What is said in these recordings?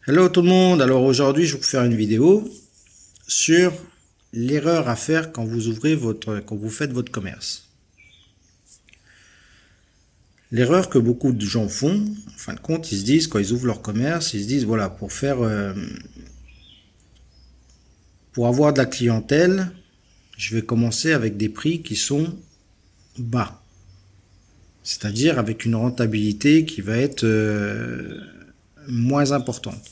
Hello tout le monde, alors aujourd'hui je vais vous faire une vidéo sur l'erreur à faire quand vous faites votre commerce. L'erreur que beaucoup de gens font, en fin de compte, ils se disent quand ils ouvrent leur commerce, ils se disent voilà, pour avoir de la clientèle, je vais commencer avec des prix qui sont bas. C'est-à-dire avec une rentabilité qui va être moins importante.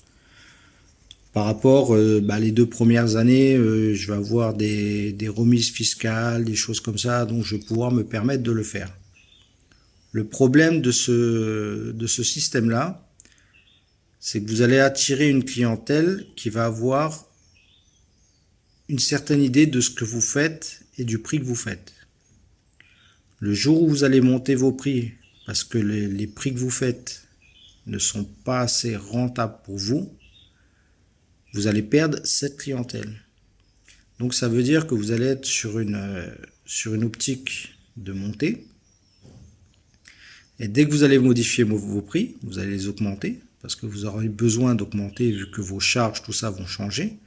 Par rapport, les 2 premières années, je vais avoir des remises fiscales, des choses comme ça, donc je vais pouvoir me permettre de le faire. Le problème de ce système-là, c'est que vous allez attirer une clientèle qui va avoir une certaine idée de ce que vous faites et du prix que vous faites. Le jour où vous allez monter vos prix, parce que les prix que vous faites ne sont pas assez rentables pour vous, vous allez perdre cette clientèle. Donc ça veut dire que vous allez être sur une optique de montée. Et dès que vous allez modifier vos prix, vous allez les augmenter, parce que vous aurez besoin d'augmenter vu que vos charges, tout ça vont changer.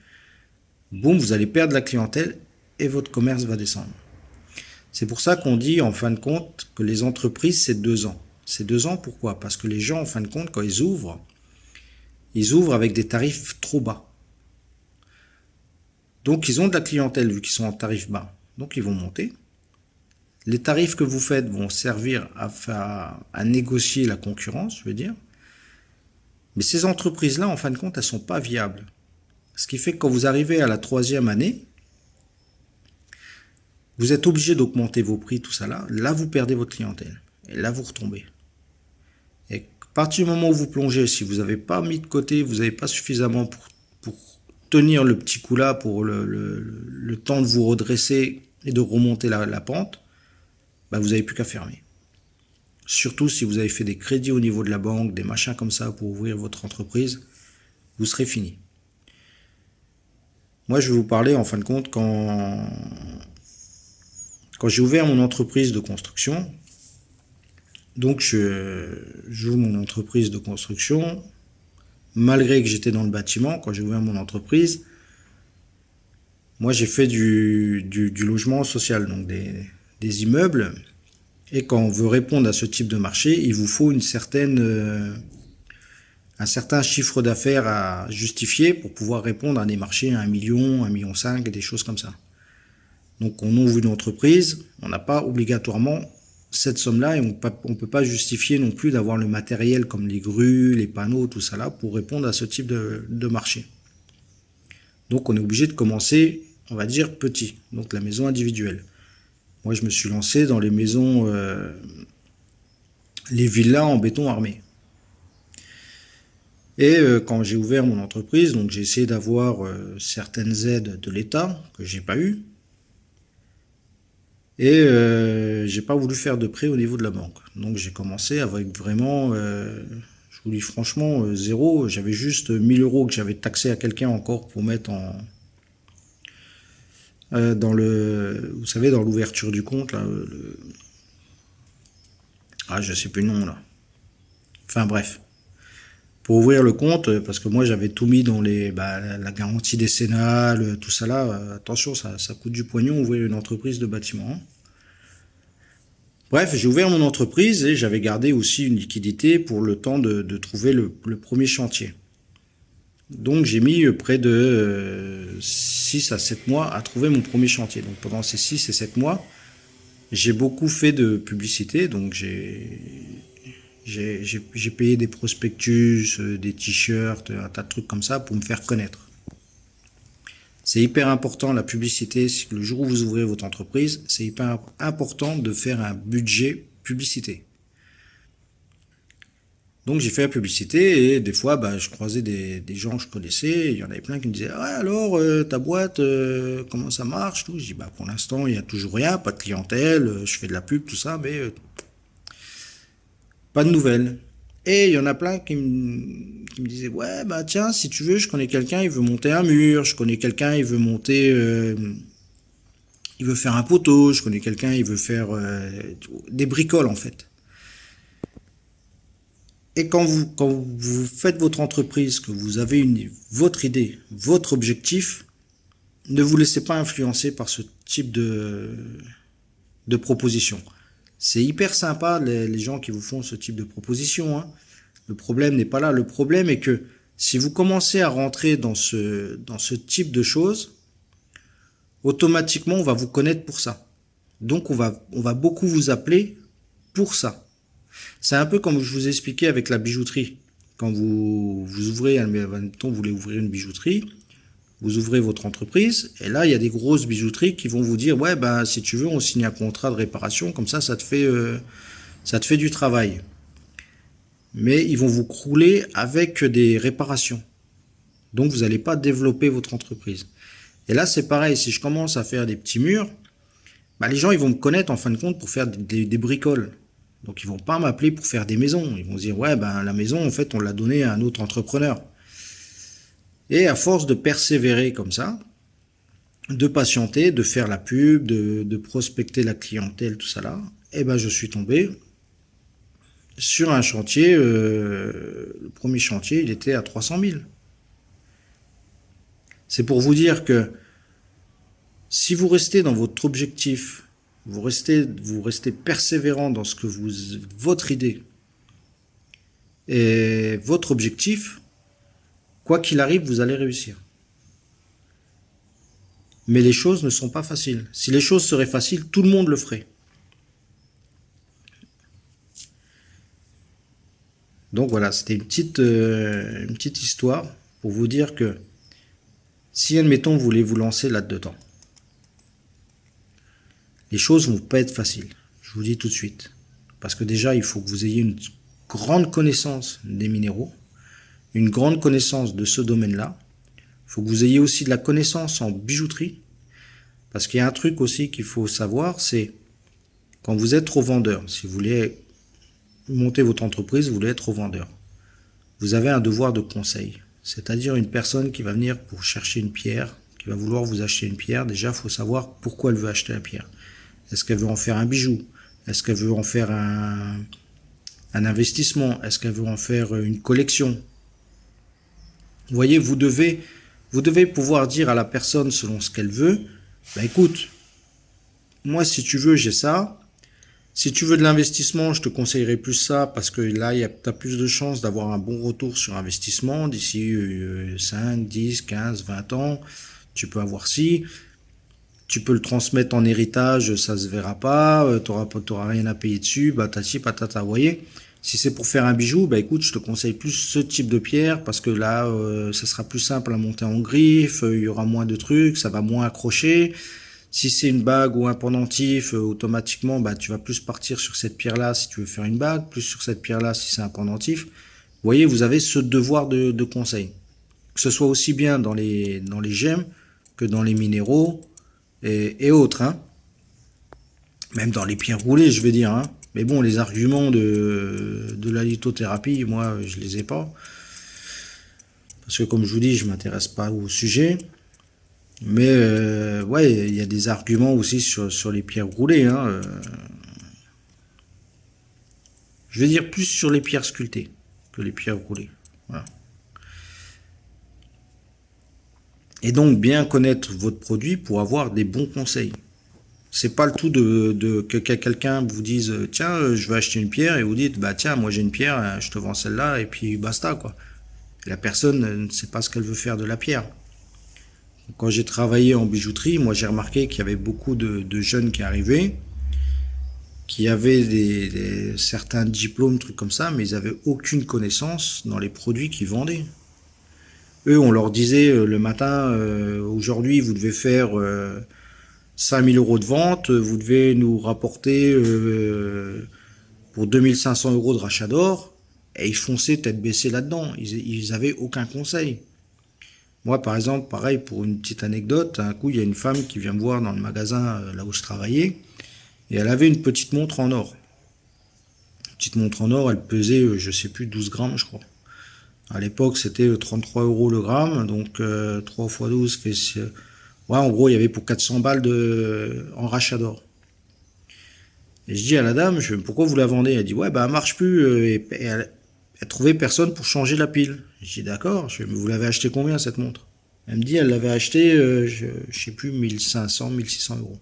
Boum, vous allez perdre la clientèle et votre commerce va descendre. C'est pour ça qu'on dit en fin de compte que les entreprises c'est 2 ans. C'est 2 ans pourquoi? Parce que les gens en fin de compte quand ils ouvrent avec des tarifs trop bas. Donc ils ont de la clientèle vu qu'ils sont en tarif bas. Donc ils vont monter. Les tarifs que vous faites vont servir à négocier la concurrence, je veux dire. Mais ces entreprises-là, en fin de compte, elles ne sont pas viables. Ce qui fait que quand vous arrivez à la 3e année, vous êtes obligé d'augmenter vos prix, tout ça là. Là, vous perdez votre clientèle. Et là, vous retombez. Et à partir du moment où vous plongez, si vous n'avez pas mis de côté, vous n'avez pas suffisamment pour tenir le petit coup là, pour le temps de vous redresser et de remonter la pente, vous n'avez plus qu'à fermer. Surtout si vous avez fait des crédits au niveau de la banque, des machins comme ça pour ouvrir votre entreprise, vous serez fini. Moi, je vais vous parler en fin de compte quand j'ai ouvert mon entreprise de construction. Donc, j'ouvre mon entreprise de construction. Malgré que j'étais dans le bâtiment, quand j'ai ouvert mon entreprise, moi, j'ai fait du logement social, donc des immeubles. Et quand on veut répondre à ce type de marché, il vous faut un certain chiffre d'affaires à justifier pour pouvoir répondre à des marchés à 1 million, 1,5 million, et des choses comme ça. Donc on ouvre une entreprise, on n'a pas obligatoirement cette somme-là et on ne peut pas justifier non plus d'avoir le matériel comme les grues, les panneaux, tout ça là pour répondre à ce type de marché. Donc on est obligé de commencer, on va dire, petit, donc la maison individuelle. Moi, je me suis lancé dans les maisons, les villas en béton armé. Et quand j'ai ouvert mon entreprise, donc j'ai essayé d'avoir certaines aides de l'État que j'ai pas eu. Et j'ai pas voulu faire de prêt au niveau de la banque. Donc j'ai commencé avec vraiment, je vous dis franchement, zéro. J'avais juste 1 000 euros que j'avais taxé à quelqu'un encore pour mettre vous savez, dans l'ouverture du compte, là, je sais plus le nom, là. Enfin, bref. Pour ouvrir le compte, parce que moi, j'avais tout mis dans la garantie décennale, tout ça là. Attention, ça coûte du pognon, ouvrir une entreprise de bâtiment. Hein. Bref, j'ai ouvert mon entreprise et j'avais gardé aussi une liquidité pour le temps de trouver le premier chantier. Donc j'ai mis près de 6 à 7 mois à trouver mon premier chantier. Donc pendant ces 6 et 7 mois, j'ai beaucoup fait de publicité. Donc j'ai payé des prospectus, des t-shirts, un tas de trucs comme ça pour me faire connaître. C'est hyper important la publicité. Le jour où vous ouvrez votre entreprise, c'est hyper important de faire un budget publicité. Donc j'ai fait la publicité et des fois je croisais des gens que je connaissais, et il y en avait plein qui me disaient ouais alors ta boîte comment ça marche tout. Je dis pour l'instant il y a toujours rien, pas de clientèle, je fais de la pub tout ça mais pas de nouvelles. Et il y en a plein qui me disaient ouais tiens si tu veux je connais quelqu'un il veut monter un mur, je connais quelqu'un il veut monter il veut faire un poteau, je connais quelqu'un il veut faire des bricoles en fait. Et quand vous faites votre entreprise, que vous avez votre idée, votre objectif, ne vous laissez pas influencer par ce type de proposition. C'est hyper sympa les gens qui vous font ce type de proposition, hein. Le problème n'est pas là. Le problème est que si vous commencez à rentrer dans ce type de choses, automatiquement on va vous connaître pour ça. Donc on va beaucoup vous appeler pour ça. C'est un peu comme je vous ai expliqué avec la bijouterie. Quand vous ouvrez, admettons, vous voulez ouvrir une bijouterie, vous ouvrez votre entreprise, et là, il y a des grosses bijouteries qui vont vous dire, ouais, ben, si tu veux, on signe un contrat de réparation, comme ça te fait du travail. Mais ils vont vous crouler avec des réparations. Donc, vous n'allez pas développer votre entreprise. Et là, c'est pareil, si je commence à faire des petits murs, bah, les gens, ils vont me connaître, en fin de compte, pour faire des bricoles. Donc, ils vont pas m'appeler pour faire des maisons. Ils vont se dire, ouais, ben, la maison, en fait, on l'a donnée à un autre entrepreneur. Et à force de persévérer comme ça, de patienter, de faire la pub, de prospecter la clientèle, tout ça là, et ben je suis tombé sur un chantier, le premier chantier, il était à 300 000. C'est pour vous dire que si vous restez dans votre objectif, vous restez persévérant dans ce que votre idée et votre objectif, quoi qu'il arrive, vous allez réussir. Mais les choses ne sont pas faciles. Si les choses seraient faciles, tout le monde le ferait. Donc voilà, c'était une petite histoire pour vous dire que si, admettons, vous voulez vous lancer là-dedans, les choses vont pas être faciles. Je vous dis tout de suite. Parce que déjà, il faut que vous ayez une grande connaissance des minéraux, une grande connaissance de ce domaine-là. Il faut que vous ayez aussi de la connaissance en bijouterie. Parce qu'il y a un truc aussi qu'il faut savoir, c'est quand vous êtes revendeur, si vous voulez monter votre entreprise, vous voulez être revendeur, vous avez un devoir de conseil. C'est-à-dire une personne qui va venir pour chercher une pierre, qui va vouloir vous acheter une pierre. Déjà, il faut savoir pourquoi elle veut acheter la pierre. Est-ce qu'elle veut en faire un bijou? Est-ce qu'elle veut en faire un investissement? Est-ce qu'elle veut en faire une collection? Vous voyez, vous devez pouvoir dire à la personne selon ce qu'elle veut, bah écoute, moi si tu veux j'ai ça, si tu veux de l'investissement je te conseillerais plus ça parce que là tu as plus de chances d'avoir un bon retour sur investissement d'ici 5, 10, 15, 20 ans, tu peux avoir ci, tu peux le transmettre en héritage, ça se verra pas, t'auras rien à payer dessus, patati patata, vous voyez. Si c'est pour faire un bijou, bah écoute, je te conseille plus ce type de pierre parce que là, ça sera plus simple à monter en griffe, il y aura moins de trucs, ça va moins accrocher. Si c'est une bague ou un pendentif, automatiquement, bah tu vas plus partir sur cette pierre-là si tu veux faire une bague, plus sur cette pierre-là si c'est un pendentif. Vous voyez, vous avez ce devoir de conseil. Que ce soit aussi bien dans les gemmes que dans les minéraux et autres, hein. Même dans les pierres roulées, je veux dire, hein. Mais bon, les arguments de la lithothérapie, moi, je les ai pas. Parce que comme je vous dis, je m'intéresse pas au sujet. Mais ouais, il y a des arguments aussi sur les pierres roulées, hein. Je vais dire plus sur les pierres sculptées que les pierres roulées. Voilà. Et donc, bien connaître votre produit pour avoir des bons conseils. C'est pas le tout que quelqu'un vous dise tiens je veux acheter une pierre et vous dites bah tiens moi j'ai une pierre je te vends celle-là et puis basta quoi. Et la personne ne sait pas ce qu'elle veut faire de la pierre. Quand j'ai travaillé en bijouterie, moi j'ai remarqué qu'il y avait beaucoup de jeunes qui arrivaient, qui avaient certains diplômes, trucs comme ça, mais ils avaient aucune connaissance dans les produits qu'ils vendaient. Eux on leur disait le matin aujourd'hui vous devez faire 5000 euros de vente, vous devez nous rapporter pour 2500 euros de rachat d'or, et ils fonçaient tête baissée là-dedans, ils avaient aucun conseil. Moi par exemple, pareil pour une petite anecdote, un coup il y a une femme qui vient me voir dans le magasin là où je travaillais, et elle avait une petite montre en or. Une petite montre en or, elle pesait je sais plus 12 grammes je crois. À l'époque c'était 33 euros le gramme, donc 3 x 12 fait... Ouais, en gros, il y avait pour 400 balles en rachat d'or. Et je dis à la dame, pourquoi vous la vendez? Elle dit, ouais, bah, elle marche plus. Et Elle trouvait personne pour changer la pile. J'ai dit d'accord, vous l'avez acheté combien cette montre? Elle me dit elle l'avait acheté, je sais plus, 1500, 1600 euros.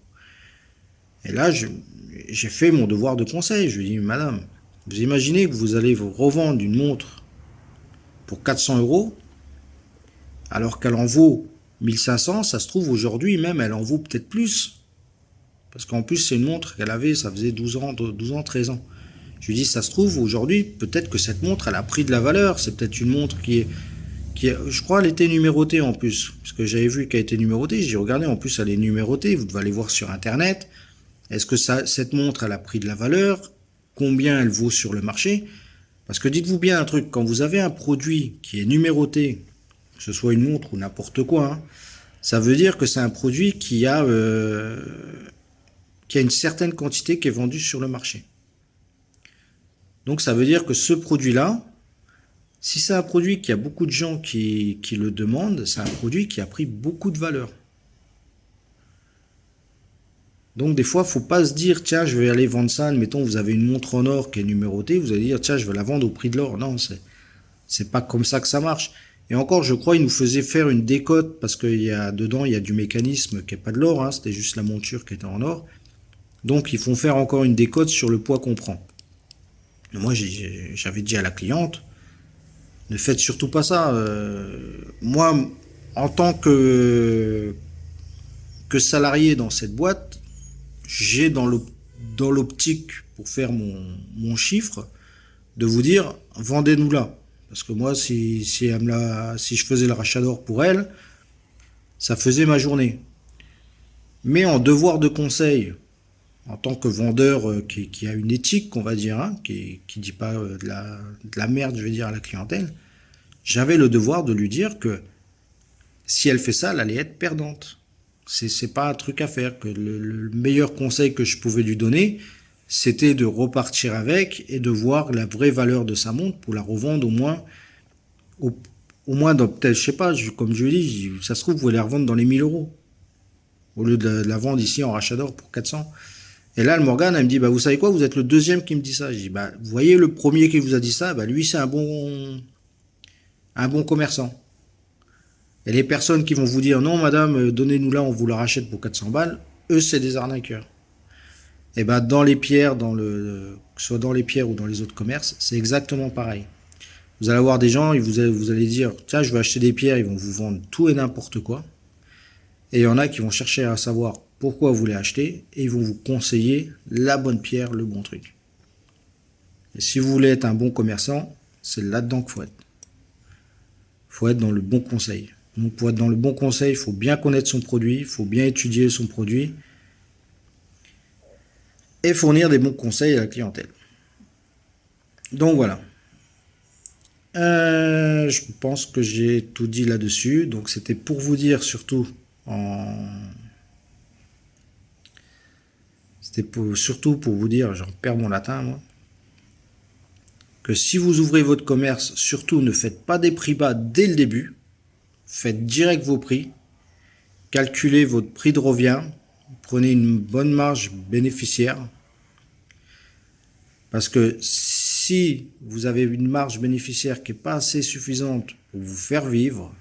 Et là, j'ai fait mon devoir de conseil. Je lui ai dit, madame, vous imaginez que vous allez vous revendre une montre pour 400 euros, alors qu'elle en vaut 1500, ça se trouve aujourd'hui même, elle en vaut peut-être plus. Parce qu'en plus, c'est une montre qu'elle avait, ça faisait 12 ans, 13 ans. Je lui dis, ça se trouve, aujourd'hui, peut-être que cette montre, elle a pris de la valeur. C'est peut-être une montre je crois, elle était numérotée en plus. Parce que j'avais vu qu'elle était numérotée. J'ai dit, regardez, en plus, elle est numérotée. Vous devez aller voir sur Internet. Est-ce que cette montre, elle a pris de la valeur? Combien elle vaut sur le marché? Parce que dites-vous bien un truc, quand vous avez un produit qui est numéroté, que ce soit une montre ou n'importe quoi, hein, ça veut dire que c'est un produit qui a une certaine quantité qui est vendue sur le marché. Donc ça veut dire que ce produit-là, si c'est un produit qui a beaucoup de gens qui le demandent, c'est un produit qui a pris beaucoup de valeur. Donc des fois, il ne faut pas se dire, tiens, je vais aller vendre ça, admettons, vous avez une montre en or qui est numérotée, vous allez dire, tiens, je vais la vendre au prix de l'or. Non, c'est pas comme ça que ça marche. Et encore, je crois, ils nous faisaient faire une décote, parce qu'il y a dedans, il y a du mécanisme qui n'est pas de l'or, hein, c'était juste la monture qui était en or. Donc ils font faire encore une décote sur le poids qu'on prend. Et moi, j'avais dit à la cliente, ne faites surtout pas ça. Moi, en tant que salarié dans cette boîte, j'ai dans l'optique pour faire mon chiffre de vous dire vendez-nous là, parce que moi si je faisais le rachat d'or pour elle, ça faisait ma journée. Mais en devoir de conseil, en tant que vendeur qui a une éthique, on va dire, hein, qui dit pas de la merde, je vais dire, à la clientèle, j'avais le devoir de lui dire que si elle fait ça, elle allait être perdante. C'est pas un truc à faire. Que le meilleur conseil que je pouvais lui donner, c'était de repartir avec et de voir la vraie valeur de sa montre pour la revendre au moins dans, peut-être, je sais pas, comme je lui dis, ça se trouve, vous allez la revendre dans les 1000 euros. Au lieu de la vendre ici en rachat d'or pour 400. Et là, le Morgane, elle me dit, bah, vous savez quoi, vous êtes le deuxième qui me dit ça. Je dis, bah, vous voyez le premier qui vous a dit ça, bah, lui, c'est un bon commerçant. Et les personnes qui vont vous dire, non, madame, donnez-nous là, on vous la rachète pour 400 balles, eux, c'est des arnaqueurs. Et ben, dans les pierres, que ce soit dans les pierres ou dans les autres commerces, c'est exactement pareil. Vous allez avoir des gens, vous allez dire, tiens, je veux acheter des pierres, ils vont vous vendre tout et n'importe quoi. Et il y en a qui vont chercher à savoir pourquoi vous voulez acheter, et ils vont vous conseiller la bonne pierre, le bon truc. Et si vous voulez être un bon commerçant, c'est là-dedans qu'il faut être. Il faut être dans le bon conseil. Donc pour être dans le bon conseil, il faut bien connaître son produit, il faut bien étudier son produit et fournir des bons conseils à la clientèle. Donc voilà. Je pense que j'ai tout dit là-dessus. Donc c'était pour vous dire surtout surtout pour vous dire, j'en perds mon latin moi, que si vous ouvrez votre commerce, surtout ne faites pas des prix bas dès le début. Faites direct vos prix, calculez votre prix de revient, prenez une bonne marge bénéficiaire. Parce que si vous avez une marge bénéficiaire qui n'est pas assez suffisante pour vous faire vivre,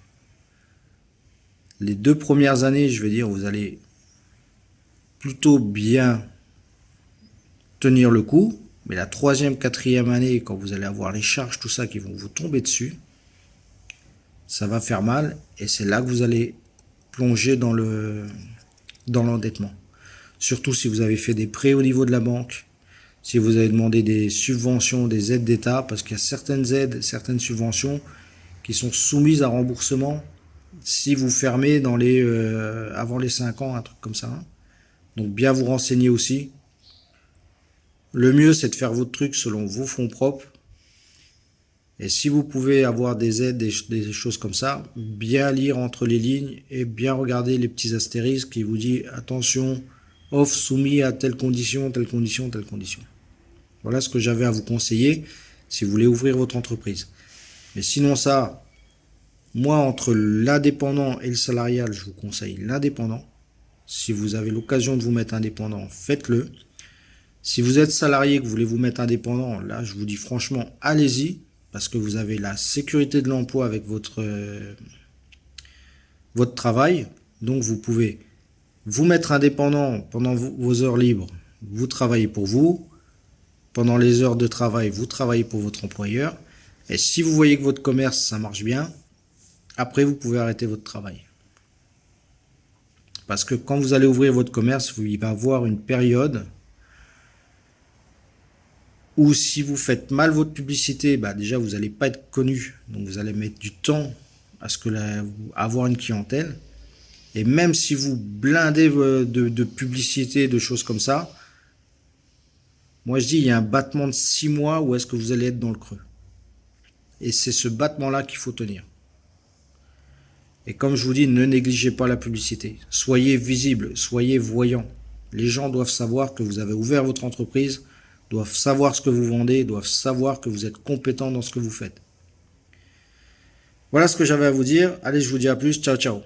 les 2 premières années, je veux dire, vous allez plutôt bien tenir le coup. Mais la 3e, 4e année, quand vous allez avoir les charges, tout ça qui vont vous tomber dessus, ça va faire mal et c'est là que vous allez plonger dans l'endettement. Surtout si vous avez fait des prêts au niveau de la banque, si vous avez demandé des subventions, des aides d'État, parce qu'il y a certaines aides, certaines subventions qui sont soumises à remboursement si vous fermez avant les 5 ans, un truc comme ça. Donc bien vous renseigner aussi. Le mieux, c'est de faire votre truc selon vos fonds propres. Et si vous pouvez avoir des aides, des choses comme ça, bien lire entre les lignes et bien regarder les petits astérisques qui vous disent attention, offre soumis à telle condition, telle condition, telle condition. Voilà ce que j'avais à vous conseiller si vous voulez ouvrir votre entreprise. Mais sinon ça, moi entre l'indépendant et le salarial, je vous conseille l'indépendant. Si vous avez l'occasion de vous mettre indépendant, faites-le. Si vous êtes salarié et que vous voulez vous mettre indépendant, là je vous dis franchement, allez-y. parce que vous avez la sécurité de l'emploi avec votre travail. Donc vous pouvez vous mettre indépendant pendant vos heures libres, vous travaillez pour vous. Pendant les heures de travail, vous travaillez pour votre employeur. Et si vous voyez que votre commerce, ça marche bien, après vous pouvez arrêter votre travail. Parce que quand vous allez ouvrir votre commerce, il va y avoir une période où si vous faites mal votre publicité, déjà vous n'allez pas être connu. Donc vous allez mettre du temps à avoir une clientèle. Et même si vous blindez de publicité, de choses comme ça, moi je dis il y a un battement de 6 mois où est-ce que vous allez être dans le creux. Et c'est ce battement-là qu'il faut tenir. Et comme je vous dis, ne négligez pas la publicité. Soyez visible, soyez voyant. Les gens doivent savoir que vous avez ouvert votre entreprise, doivent savoir ce que vous vendez, doivent savoir que vous êtes compétent dans ce que vous faites. Voilà ce que j'avais à vous dire. Allez, je vous dis à plus. Ciao, ciao.